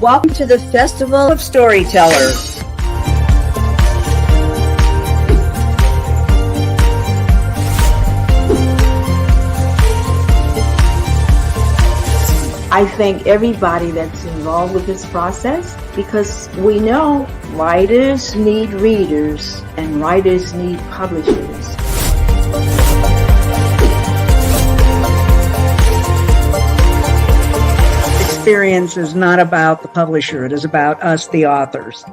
Welcome to the Festival of Storytellers. I thank everybody that's involved with this process because we know writers need readers and writers need publishers. Experience is not about the publisher. It is about us, the authors.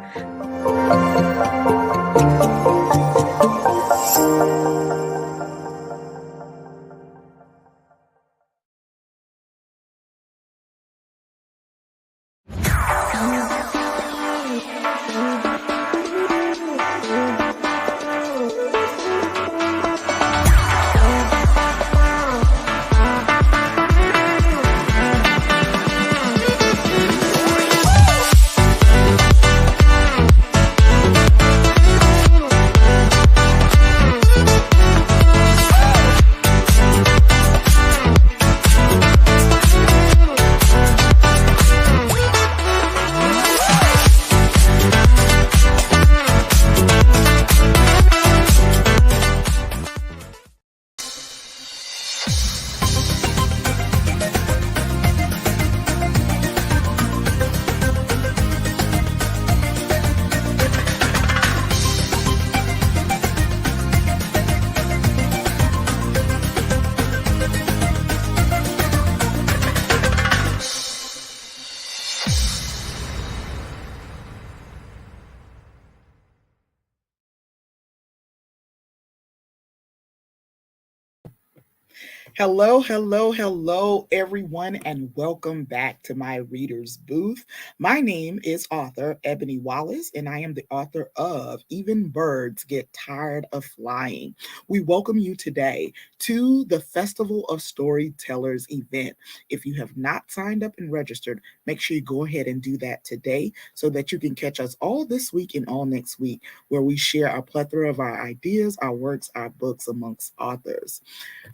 Hello, everyone, and welcome back to my reader's booth. My name is author Ebony Wallace, and I am the author of Even Birds Get Tired of Flying. We welcome you today to the Festival of Storytellers event. If you have not signed up and registered, make sure you go ahead and do that today so that you can catch us all this week and all next week, where we share a plethora of our ideas, our works, our books amongst authors.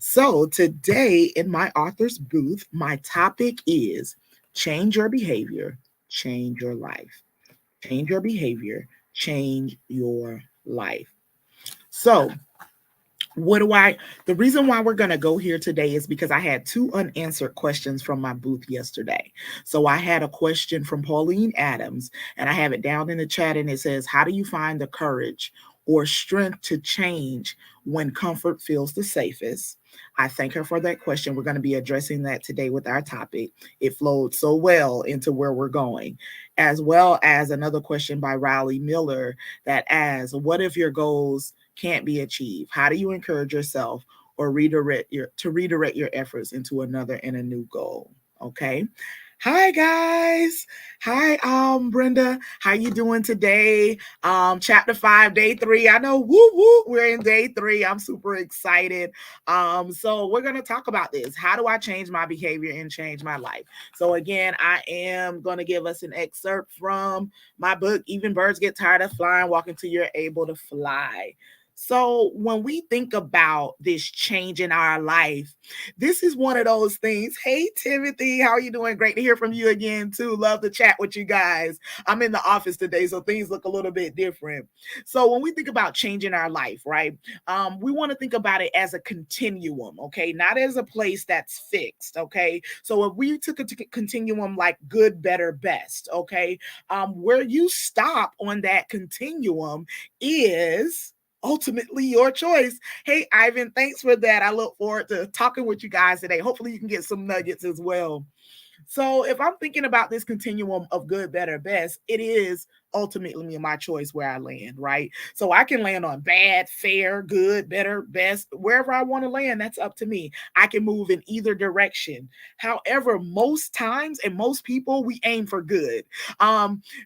So today in my author's booth, my topic is change your behavior, change your life. Change your behavior, change your life. So the reason why we're going to go here today is because I had 2 unanswered questions from my booth yesterday. So I had a question from Pauline Adams, and I have it down in the chat, and it says, how do you find the courage or strength to change when comfort feels the safest? I thank her for that question. We're going to be addressing that today with our topic. It flowed so well into where we're going, as well as another question by Riley Miller that asks, what if your goals can't be achieved? How do you encourage yourself or redirect your efforts into another and a new goal? Okay. Hi guys. Hi, Brenda. How you doing today? Chapter 5, day 3. I know, we're in day 3. I'm super excited. So we're gonna talk about this. How do I change my behavior and change my life? So again, I am gonna give us an excerpt from my book, Even Birds Get Tired of Flying, Walk Until You're Able to Fly. So when we think about this change in our life, this is one of those things. Hey, Timothy, how are you doing? Great to hear from you again, too. Love to chat with you guys. I'm in the office today, so things look a little bit different. So when we think about changing our life, right, we want to think about it as a continuum, okay, not as a place that's fixed, okay? So if we took a continuum like good, better, best, okay, where you stop on that continuum is ultimately your choice. Hey, Ivan, thanks for that. I look forward to talking with you guys today. Hopefully you can get some nuggets as well. So if I'm thinking about this continuum of good, better, best, it is ultimately my choice where I land, right? So I can land on bad, fair, good, better, best, wherever I want to land. That's up to me. I can move in either direction. However, most times and most people, we aim for good.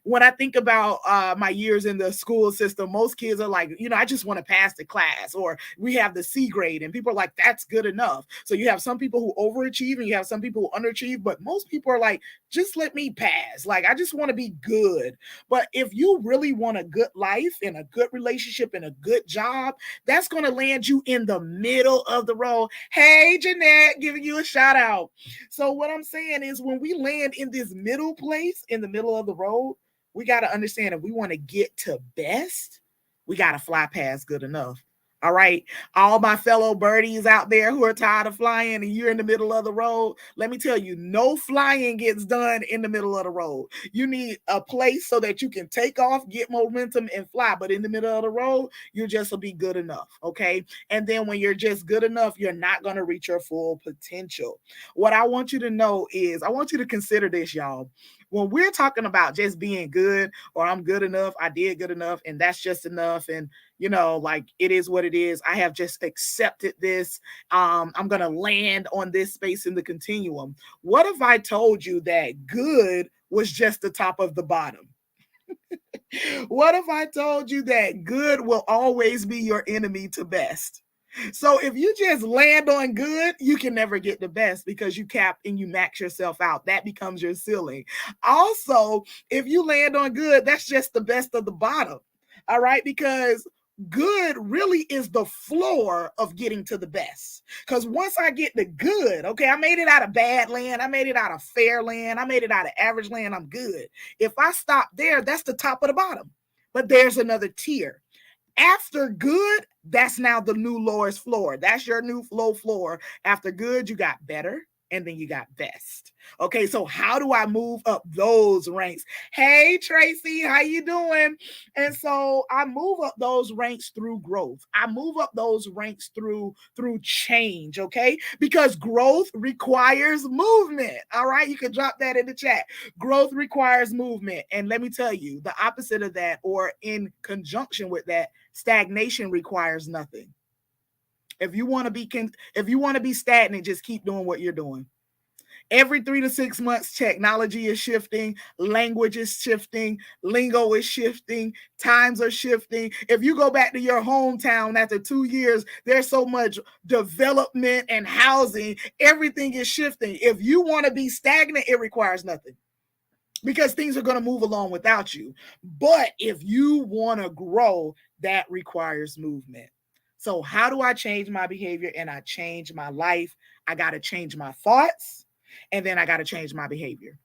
When I think about my years in the school system, most kids are like, I just want to pass the class, or we have the C grade, and people are like, that's good enough. So you have some people who overachieve and you have some people who underachieve, but most people are like, Just let me pass. Like, I just want to be good. But if you really want a good life and a good relationship and a good job, that's going to land you in the middle of the road. Hey, Jeanette, giving you a shout out. So what I'm saying is, when we land in this middle place, in the middle of the road, we got to understand, if we want to get to best, we got to fly past good enough. All right. All my fellow birdies out there who are tired of flying and you're in the middle of the road, let me tell you, no flying gets done in the middle of the road. You need a place so that you can take off, get momentum, and fly. But in the middle of the road, you just will be good enough. Okay. And then when you're just good enough, you're not going to reach your full potential. What I want you to know is, I want you to consider this, y'all. When we're talking about just being good, or I'm good enough, I did good enough, and that's just enough, and like, it is what it is. I have just accepted this. I'm going to land on this space in the continuum. What if I told you that good was just the top of the bottom? What if I told you that good will always be your enemy to best? So if you just land on good, you can never get the best, because you cap and you max yourself out. That becomes your ceiling. Also, if you land on good, that's just the best of the bottom. All right, because good really is the floor of getting to the best. Because once I get the good, okay, I made it out of bad land, I made it out of fair land, I made it out of average land, I'm good. If I stop there, that's the top of the bottom. But there's another tier. After good, that's now the new lowest floor. That's your new low floor. After good, you got better, and then you got best. Okay, so how do I move up those ranks? Hey, Tracy, how you doing? And so I move up those ranks through growth. I move up those ranks through change, okay? Because growth requires movement. All right, you can drop that in the chat. Growth requires movement. And let me tell you, the opposite of that, or in conjunction with that, stagnation requires nothing. If you want to be stagnant, just keep doing what you're doing. Every 3 to 6 months, technology is shifting, language is shifting, lingo is shifting, times are shifting. If you go back to your hometown after 2 years, there's so much development and housing, everything is shifting. If you want to be stagnant, it requires nothing, because things are going to move along without you. But if you want to grow, that requires movement. So how do I change my behavior and I change my life? I got to change my thoughts, and then I got to change my behavior.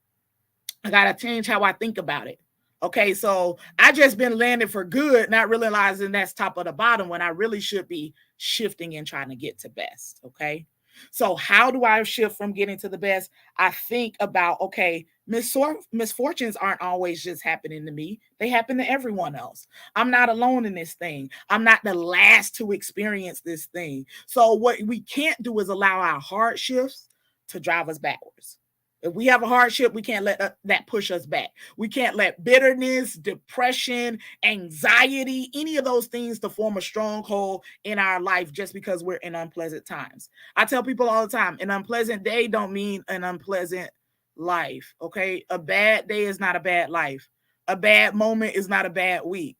I got to change how I think about it. Okay, so I just been landing for good, not realizing that's top of the bottom, when I really should be shifting and trying to get to best. Okay, so how do I shift from getting to the best? I think about, okay, misfortunes aren't always just happening to me. They happen to everyone else. I'm not alone in this thing. I'm not the last to experience this thing. So what we can't do is allow our hardships to drive us backwards. If we have a hardship, we can't let that push us back. We can't let bitterness, depression, anxiety, any of those things to form a stronghold in our life just because we're in unpleasant times. I tell people all the time, an unpleasant day don't mean an unpleasant life, okay? A bad day is not a bad life. A bad moment is not a bad week.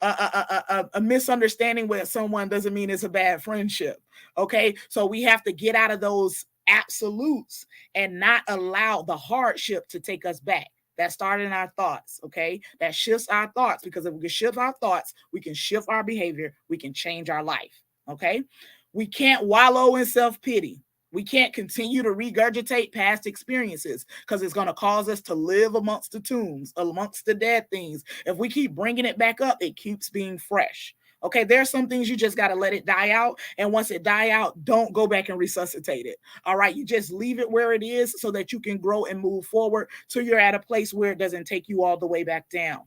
A misunderstanding with someone doesn't mean it's a bad friendship, okay? So we have to get out of those absolutes and not allow the hardship to take us back. That started in our thoughts, okay? That shifts our thoughts, because if we can shift our thoughts, we can shift our behavior, we can change our life, okay? We can't wallow in self-pity. We can't continue to regurgitate past experiences, because it's going to cause us to live amongst the tombs, amongst the dead things. If we keep bringing it back up, it keeps being fresh. Okay, there are some things you just got to let it die out. And once it die out, don't go back and resuscitate it. All right, you just leave it where it is so that you can grow and move forward till you're at a place where it doesn't take you all the way back down.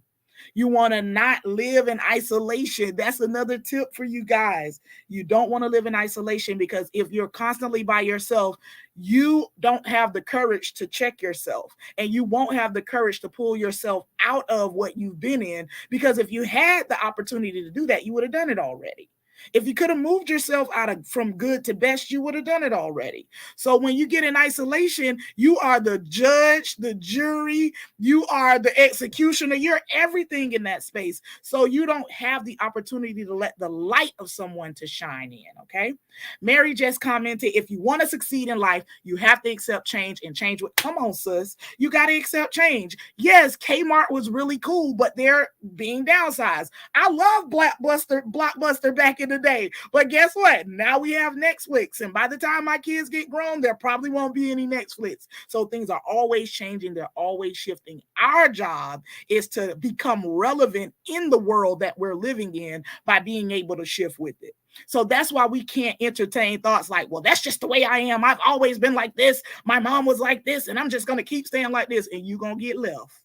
You want to not live in isolation. That's another tip for you guys. You don't want to live in isolation, because if you're constantly by yourself, you don't have the courage to check yourself, and you won't have the courage to pull yourself out of what you've been in, because if you had the opportunity to do that, you would have done it already. If you could have moved yourself from good to best, you would have done it already. So when you get in isolation, you are the judge, the jury, you are the executioner, you're everything in that space. So you don't have the opportunity to let the light of someone to shine in, okay? Mary just commented, if you want to succeed in life, you have to accept change and change what, come on, sis, you got to accept change. Yes, Kmart was really cool, but they're being downsized. I love Blockbuster back in the day, but guess what? Now we have Netflix, and by the time my kids get grown, there probably won't be any Netflix. So things are always changing. They're always shifting. Our job is to become relevant in the world that we're living in by being able to shift with it. So that's why we can't entertain thoughts like, well, that's just the way I am. I've always been like this. My mom was like this, and I'm just going to keep staying like this, and you're going to get left.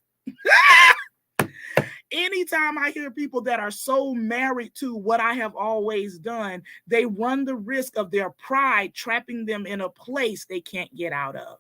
Anytime I hear people that are so married to what I have always done, they run the risk of their pride trapping them in a place they can't get out of.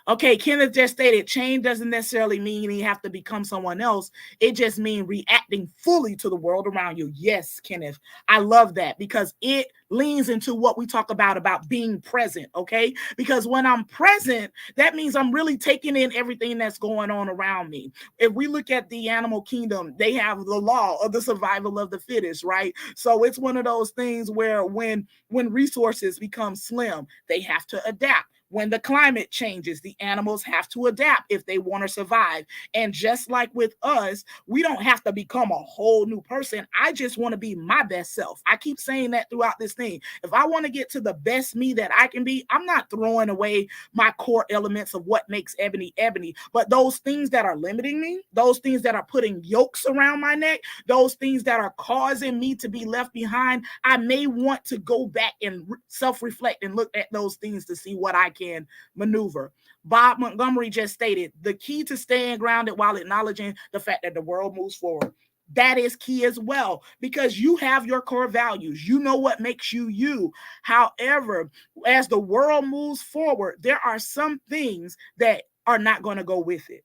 Okay, Kenneth just stated change doesn't necessarily mean you have to become someone else. It just means reacting fully to the world around you. Yes, Kenneth, I love that because it leans into what we talk about being present, okay? Because when I'm present, that means I'm really taking in everything that's going on around me. If we look at the animal kingdom, they have the law of the survival of the fittest, right? So it's one of those things where when resources become slim, they have to adapt. When the climate changes, the animals have to adapt if they want to survive. And just like with us, we don't have to become a whole new person. I just want to be my best self. I keep saying that throughout this thing. If I want to get to the best me that I can be, I'm not throwing away my core elements of what makes Ebony Ebony. But those things that are limiting me, those things that are putting yokes around my neck, those things that are causing me to be left behind, I may want to go back and self-reflect and look at those things to see what I can maneuver. Bob Montgomery just stated the key to staying grounded while acknowledging the fact that the world moves forward. That is key as well because you have your core values. You know what makes you you. However, as the world moves forward, there are some things that are not going to go with it.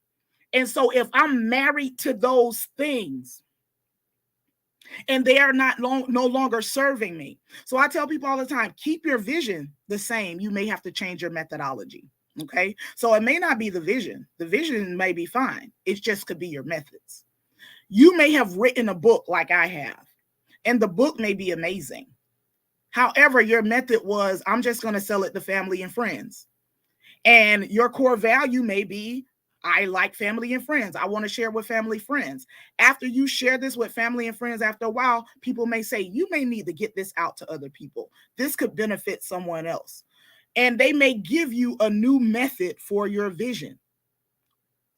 And so if I'm married to those things, and they are no longer serving me. So I tell people all the time, keep your vision the same. You may have to change your methodology. Okay. So it may not be the vision. The vision may be fine. It just could be your methods. You may have written a book like I have, and the book may be amazing. However, your method was, I'm just going to sell it to family and friends. And your core value may be, I like family and friends. I want to share with family friends. After you share this with family and friends, after a while, people may say, you may need to get this out to other people. This could benefit someone else. And they may give you a new method for your vision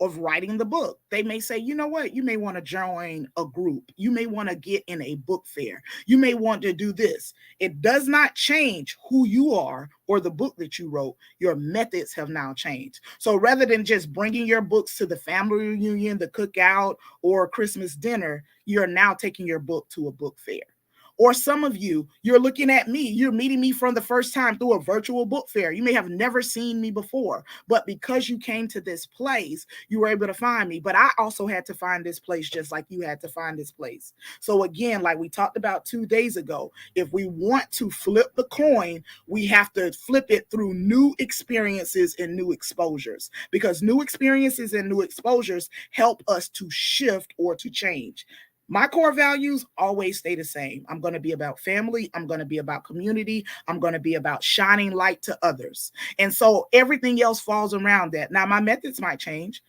of writing the book. They may say, you know what, you may want to join a group. You may want to get in a book fair. You may want to do this. It does not change who you are or the book that you wrote. Your methods have now changed. So rather than just bringing your books to the family reunion, the cookout, or Christmas dinner, you're now taking your book to a book fair. Or some of you, you're looking at me, you're meeting me for the first time through a virtual book fair. You may have never seen me before, but because you came to this place, you were able to find me. But I also had to find this place just like you had to find this place. So again, like we talked about 2 days ago, if we want to flip the coin, we have to flip it through new experiences and new exposures, because new experiences and new exposures help us to shift or to change. My core values always stay the same. I'm going to be about family. I'm going to be about community. I'm going to be about shining light to others. And so everything else falls around that. Now, my methods might change.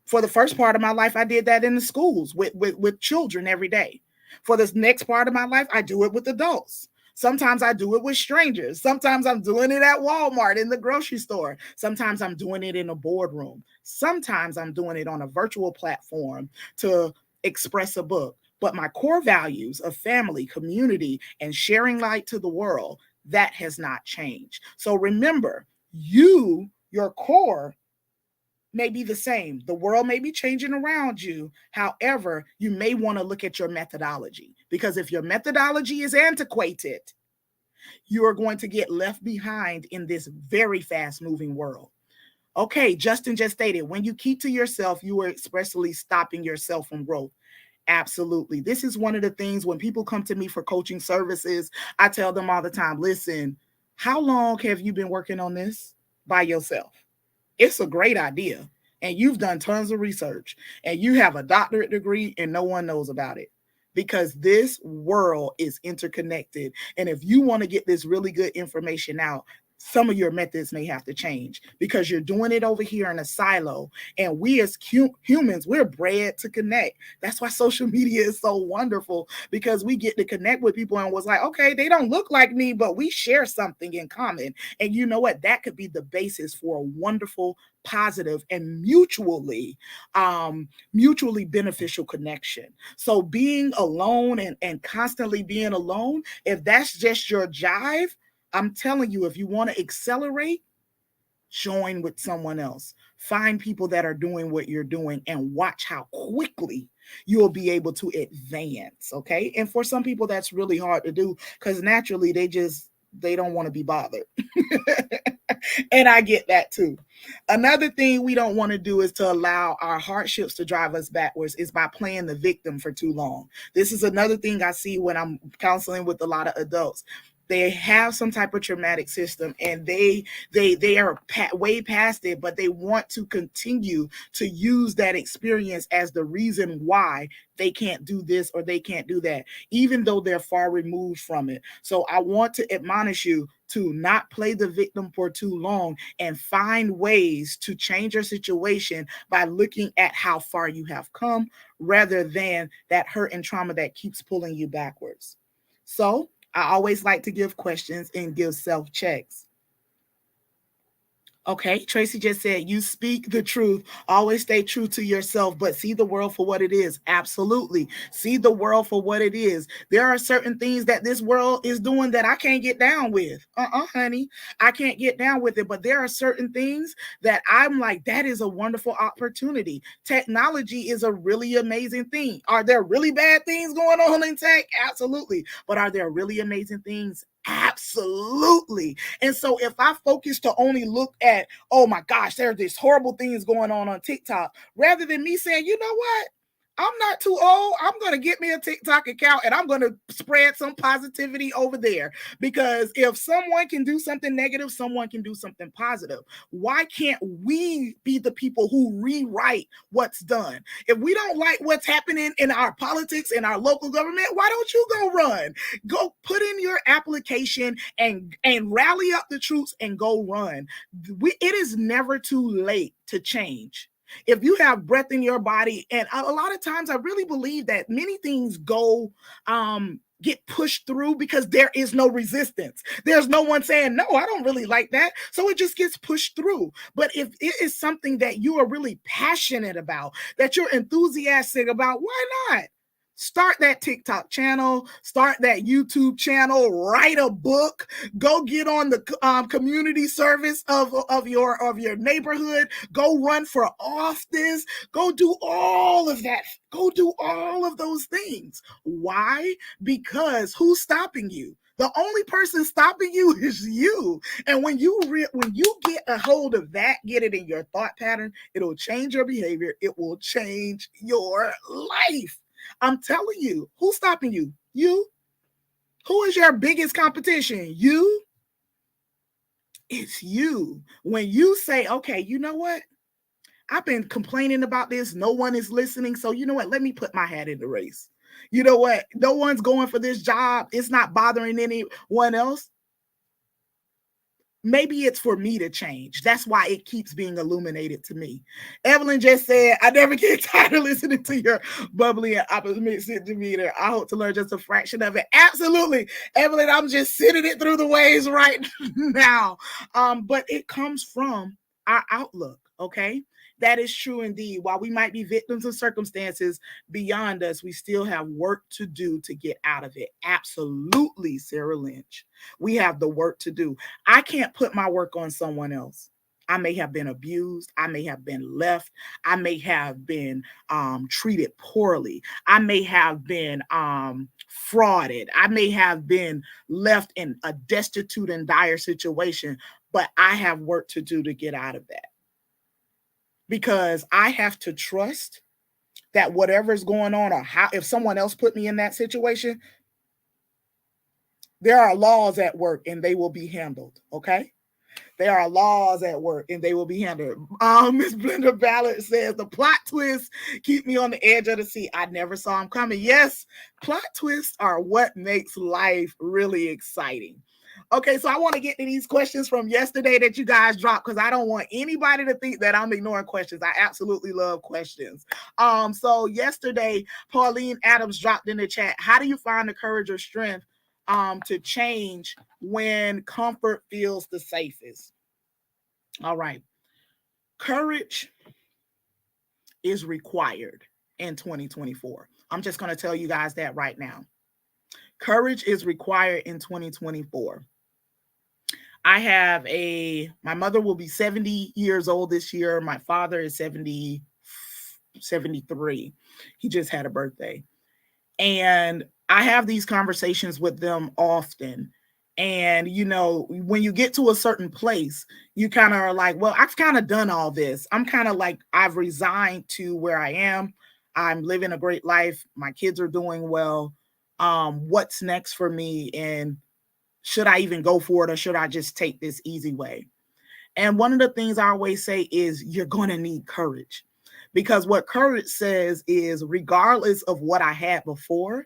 For the first part of my life, I did that in the schools with children every day. For this next part of my life, I do it with adults. Sometimes I do it with strangers. Sometimes I'm doing it at Walmart, in the grocery store. Sometimes I'm doing it in a boardroom. Sometimes I'm doing it on a virtual platform to express a book. But my core values of family, community, and sharing light to the world, that has not changed. So remember, your core may be the same. The world may be changing around you. However, you may want to look at your methodology, because if your methodology is antiquated, you are going to get left behind in this very fast moving world. Okay, Justin just stated, when you keep to yourself, you are expressly stopping yourself from growth. Absolutely. This is one of the things when people come to me for coaching services, I tell them all the time, listen, how long have you been working on this by yourself? It's a great idea. And you've done tons of research and you have a doctorate degree and no one knows about it because this world is interconnected. And if you want to get this really good information out, some of your methods may have to change because you're doing it over here in a silo. And we as humans, we're bred to connect. That's why social media is so wonderful because we get to connect with people and was like, okay, they don't look like me, but we share something in common. And you know what? That could be the basis for a wonderful, positive, and mutually beneficial connection. So being alone and constantly being alone, if that's just your jive, I'm telling you, if you want to accelerate, join with someone else. Find people that are doing what you're doing and watch how quickly you'll be able to advance. Okay. And for some people, that's really hard to do because naturally they don't want to be bothered. And I get that too. Another thing we don't want to do is to allow our hardships to drive us backwards is by playing the victim for too long. This is another thing I see when I'm counseling with a lot of adults. They have some type of traumatic system and they are way past it, but they want to continue to use that experience as the reason why they can't do this or they can't do that, even though they're far removed from it. So I want to admonish you to not play the victim for too long and find ways to change your situation by looking at how far you have come rather than that hurt and trauma that keeps pulling you backwards. So I always like to give questions and give self-checks. Okay, Tracy just said, you speak the truth. Always stay true to yourself, but see the world for what it is. Absolutely. See the world for what it is. There are certain things that this world is doing that I can't get down with. Honey, I can't get down with it. But there are certain things that I'm like, that is a wonderful opportunity. Technology is a really amazing thing. Are there really bad things going on in tech? Absolutely. But are there really amazing things? Absolutely. And so if I focus to only look at, oh my gosh, there's these horrible things going on TikTok, rather than me saying, you know what? I'm not too old. I'm going to get me a TikTok account and I'm going to spread some positivity over there. Because if someone can do something negative, someone can do something positive. Why can't we be the people who rewrite what's done? If we don't like what's happening in our politics, in our local government, why don't you go run? Go put in your application and rally up the troops and go run. It is never too late to change. If you have breath in your body, and a lot of times I really believe that many things get pushed through because there is no resistance. There's no one saying, no, I don't really like that. So it just gets pushed through. But if it is something that you are really passionate about, that you're enthusiastic about, why not? Start that TikTok channel, start that YouTube channel, write a book, go get on the community service of your neighborhood, go run for office, go do all of that. Go do all of those things. Why? Because who's stopping you? The only person stopping you is you. And when you get a hold of that, get it in your thought pattern, it'll change your behavior. It will change your life. I'm telling you, who's stopping you? You. Who is your biggest competition? You. It's you. When you say, okay, you know what? I've been complaining about this. No one is listening. So you know what? Let me put my hat in the race. You know what? No one's going for this job. It's not bothering anyone else. Maybe it's for me to change. That's why it keeps being illuminated to me. Evelyn just said, I never get tired of listening to your bubbly and optimistic demeanor. I hope to learn just a fraction of it. Absolutely. Evelyn, I'm just sitting it through the waves right now. But it comes from our outlook, okay? That is true indeed. While we might be victims of circumstances beyond us, we still have work to do to get out of it. Absolutely, Sarah Lynch. We have the work to do. I can't put my work on someone else. I may have been abused. I may have been left. I may have been treated poorly. I may have been frauded. I may have been left in a destitute and dire situation, but I have work to do to get out of that. Because I have to trust that whatever's going on, or how, if someone else put me in that situation, there are laws at work and they will be handled. Okay. There are laws at work and they will be handled. Miss Blender Ballard says the plot twists keep me on the edge of the seat. I never saw them coming. Yes, plot twists are what makes life really exciting. Okay, so I want to get to these questions from yesterday that you guys dropped, because I don't want anybody to think that I'm ignoring questions. I absolutely love questions. So yesterday, Pauline Adams dropped in the chat, how do you find the courage or strength to change when comfort feels the safest? All right. Courage is required in 2024. I'm just going to tell you guys that right now. Courage is required in 2024. My mother will be 70 years old this year. My father is 73. He just had a birthday. And I have these conversations with them often. And, when you get to a certain place, you kind of are like, well, I've kind of done all this. I'm kind of like, I've resigned to where I am. I'm living a great life. My kids are doing well. What's next for me? And should I even go for it, or should I just take this easy way? And one of the things I always say is you're going to need courage, because what courage says is, regardless of what I had before,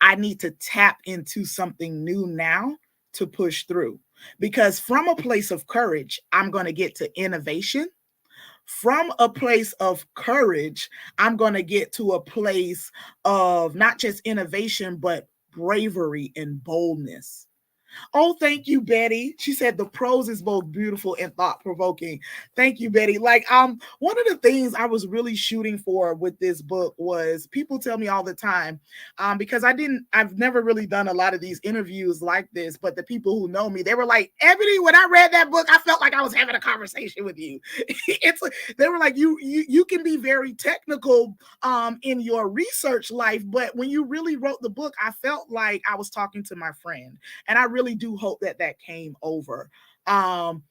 I need to tap into something new now to push through. Because from a place of courage, I'm going to get to innovation. From a place of courage, I'm going to get to a place of not just innovation, but bravery and boldness. Oh, thank you, Betty. She said the prose is both beautiful and thought-provoking. Thank you, Betty. Like, one of the things I was really shooting for with this book was, people tell me all the time, because I've never really done a lot of these interviews like this, but the people who know me, they were like, Ebony, when I read that book, I felt like I was having a conversation with you. They were like, you can be very technical in your research life, but when you really wrote the book, I felt like I was talking to my friend. And I really do hope that came over. Diana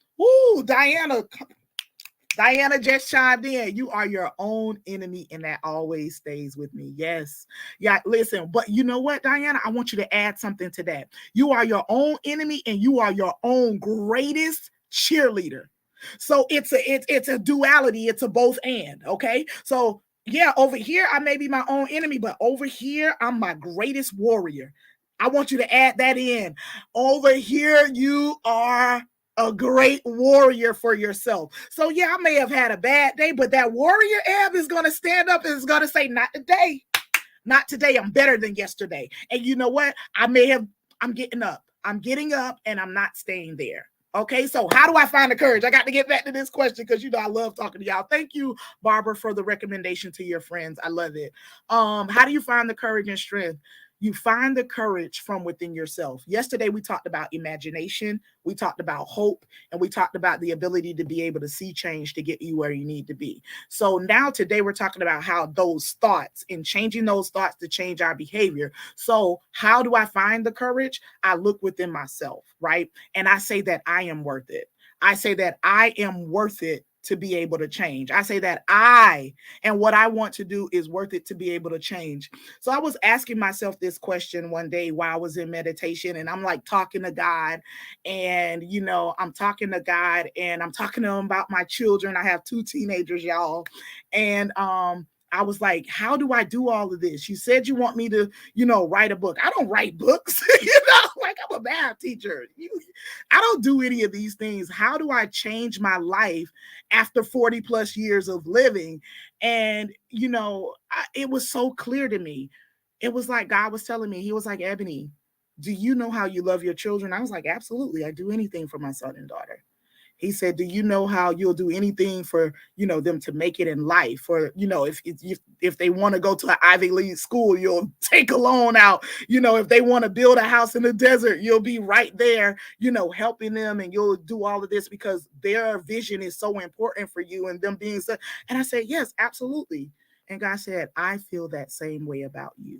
just chimed in. You are your own enemy, and that always stays with me. Yes. Yeah, listen, but you know what, Diana? I want you to add something to that. You are your own enemy, and you are your own greatest cheerleader. So it's a duality. It's a both and, okay? So yeah, over here, I may be my own enemy, but over here, I'm my greatest warrior. I want you to add that in. Over here, you are a great warrior for yourself. So yeah, I may have had a bad day, but that warrior Eb is going to stand up and is going to say, not today. Not today. I'm better than yesterday. And you know what? I'm getting up. I'm getting up and I'm not staying there. Okay, so how do I find the courage? I got to get back to this question because I love talking to y'all. Thank you, Barbara, for the recommendation to your friends. I love it. How do you find the courage and strength? You find the courage from within yourself. Yesterday, we talked about imagination, we talked about hope, and we talked about the ability to be able to see change to get you where you need to be. So now today, we're talking about how those thoughts and changing those thoughts to change our behavior. So how do I find the courage? I look within myself, right? And I say that I am worth it. I say that I am worth it to be able to change. I say that and what I want to do is worth it to be able to change. So I was asking myself this question one day while I was in meditation, and I'm like talking to God, and I'm talking to God and I'm talking to him about my children. I have 2 teenagers, y'all. And I was like, how do I do all of this? You said you want me to, write a book. I don't write books, like I'm a math teacher. I don't do any of these things. How do I change my life after 40 plus years of living? And, it was so clear to me. It was like God was telling me, he was like, Ebony, do you know how you love your children? I was like, absolutely. I do anything for my son and daughter. He said, do you know how you'll do anything for, them to make it in life? Or, if they want to go to an Ivy League school, you'll take a loan out. If they want to build a house in the desert, you'll be right there, helping them, and you'll do all of this because their vision is so important for you and them being so. And I said, yes, absolutely. And God said, I feel that same way about you.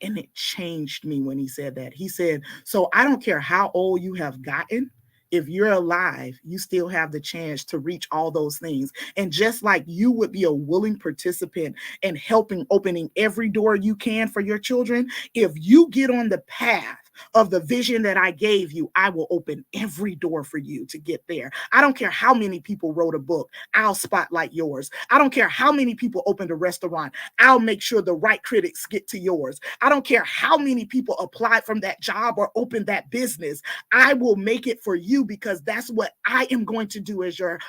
And it changed me when he said that. He said, so I don't care how old you have gotten. if you're alive, you still have the chance to reach all those things. And just like you would be a willing participant in helping opening every door you can for your children, if you get on the path of the vision that I gave you, I will open every door for you to get there. I don't care how many people wrote a book, I'll spotlight yours. I don't care how many people opened a restaurant, I'll make sure the right critics get to yours. I don't care how many people applied from that job or opened that business. I will make it for you because that's what I am going to do as your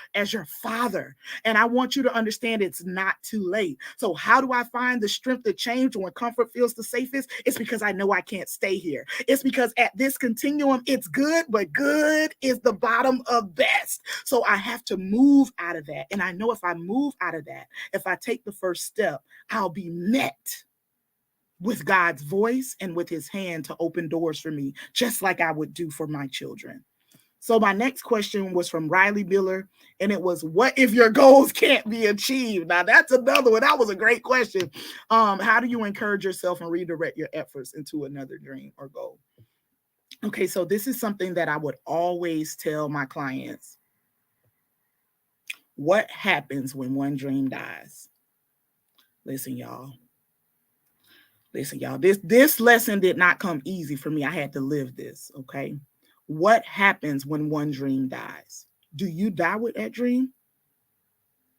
father. And I want you to understand it's not too late. So how do I find the strength to change when comfort feels the safest? It's because I know I can't stay here. It's because at this continuum, it's good, but good is the bottom of best. So I have to move out of that. And I know if I move out of that, if I take the first step, I'll be met with God's voice and with his hand to open doors for me, just like I would do for my children. So my next question was from Riley Miller, and it was, what if your goals can't be achieved? Now that's another one. That was a great question. How do you encourage yourself and redirect your efforts into another dream or goal? Okay, so this is something that I would always tell my clients. What happens when one dream dies? Listen, y'all. This lesson did not come easy for me. I had to live this, okay? What happens when one dream dies? Do you die with that dream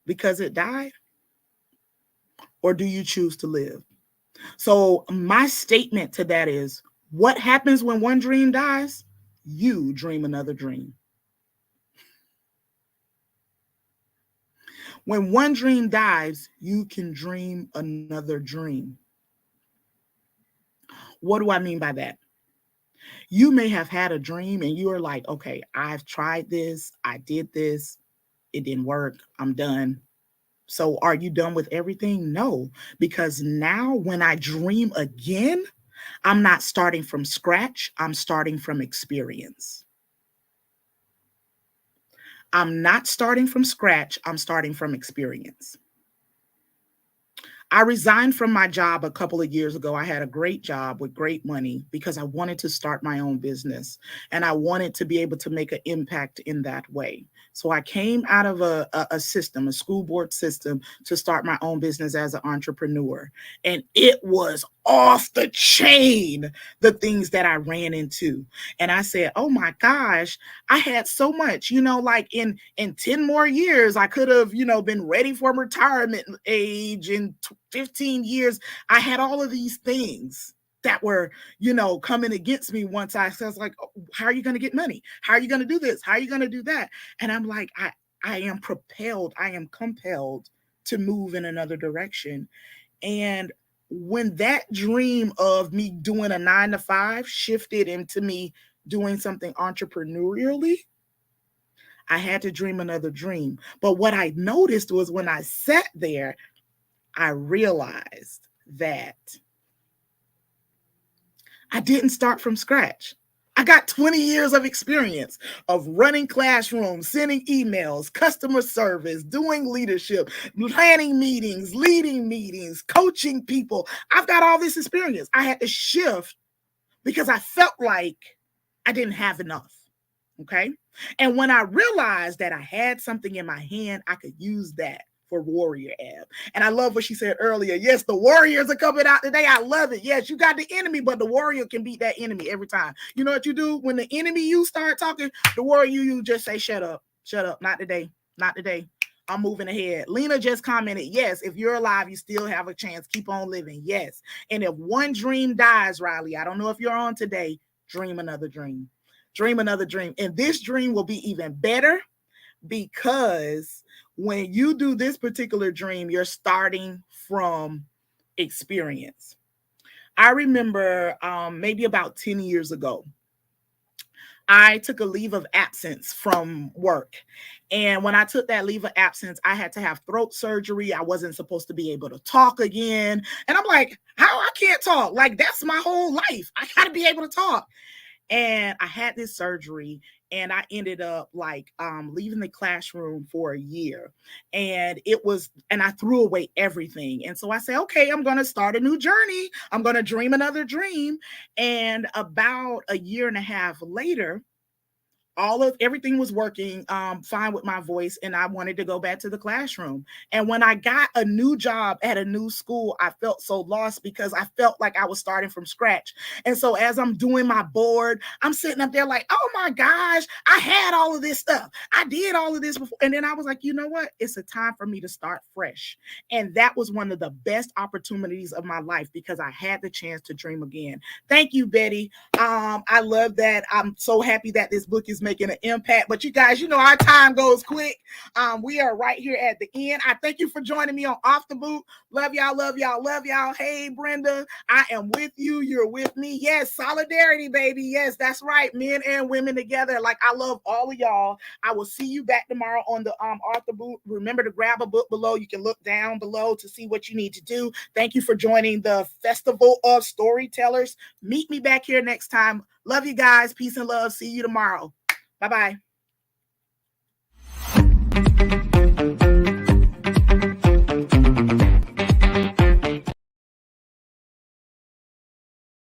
because it died? Or do you choose to live? So my statement to that is, what happens when one dream dies? You dream another dream. When one dream dies, you can dream another dream. What do I mean by that? You may have had a dream and you are like, okay, I've tried this. I did this. It didn't work. I'm done. So are you done with everything? No, because now when I dream again, I'm not starting from scratch. I'm starting from experience. I'm not starting from scratch. I'm starting from experience. I resigned from my job a couple of years ago. I had a great job with great money because I wanted to start my own business and I wanted to be able to make an impact in that way. So I came out of a system, a school board system, to start my own business as an entrepreneur. And it was off the chain, the things that I ran into. And I said, oh my gosh, I had so much, like in 10 more years, I could have, been ready for retirement age. In 15 years, I had all of these things that were, coming against me once I was like, oh, how are you going to get money? How are you going to do this? How are you going to do that? And I'm like, I am propelled, I am compelled to move in another direction. And when that dream of me doing a 9-to-5 shifted into me doing something entrepreneurially, I had to dream another dream. But what I noticed was when I sat there, I realized that I didn't start from scratch. I got 20 years of experience of running classrooms, sending emails, customer service, doing leadership, planning meetings, leading meetings, coaching people. I've got all this experience. I had to shift because I felt like I didn't have enough. Okay. And when I realized that I had something in my hand, I could use that for Warrior Ab. And I love what she said earlier. Yes, the Warriors are coming out today. I love it. Yes, you got the enemy, but the Warrior can beat that enemy every time. You know what you do? When the enemy you start talking, the Warrior you just say, shut up, not today, not today. I'm moving ahead. Lena just commented, yes, if you're alive, you still have a chance. Keep on living. Yes. And if one dream dies, Riley, I don't know if you're on today, dream another dream. Dream another dream. And this dream will be even better because when you do this particular dream, you're starting from experience. I remember maybe about 10 years ago, I took a leave of absence from work. And when I took that leave of absence, I had to have throat surgery. I wasn't supposed to be able to talk again. And I'm like, how I can't talk? Like, that's my whole life. I got to be able to talk. And I had this surgery and I ended up leaving the classroom for a year. And I threw away everything. And so I said, okay, I'm going to start a new journey. I'm going to dream another dream. And about a year and a half later, everything was working fine with my voice, and I wanted to go back to the classroom. And when I got a new job at a new school, I felt so lost because I felt like I was starting from scratch. And so as I'm doing my board, I'm sitting up there like, oh my gosh, I had all of this stuff. I did all of this before. And then I was like, you know what? It's a time for me to start fresh. And that was one of the best opportunities of my life because I had the chance to dream again. Thank you, Betty. I love that. I'm so happy that this book is making an impact. But you guys, you know, our time goes quick. We are right here at the end. I thank you for joining me on Off the Boot. Love y'all, love y'all, love y'all. Hey, Brenda, I am with you. You're with me. Yes, solidarity, baby. Yes, that's right. Men and women together. Like, I love all of y'all. I will see you back tomorrow on the Off the Boot. Remember to grab a book below. You can look down below to see what you need to do. Thank you for joining the Festival of Storytellers. Meet me back here next time. Love you guys. Peace and love. See you tomorrow. Bye-bye.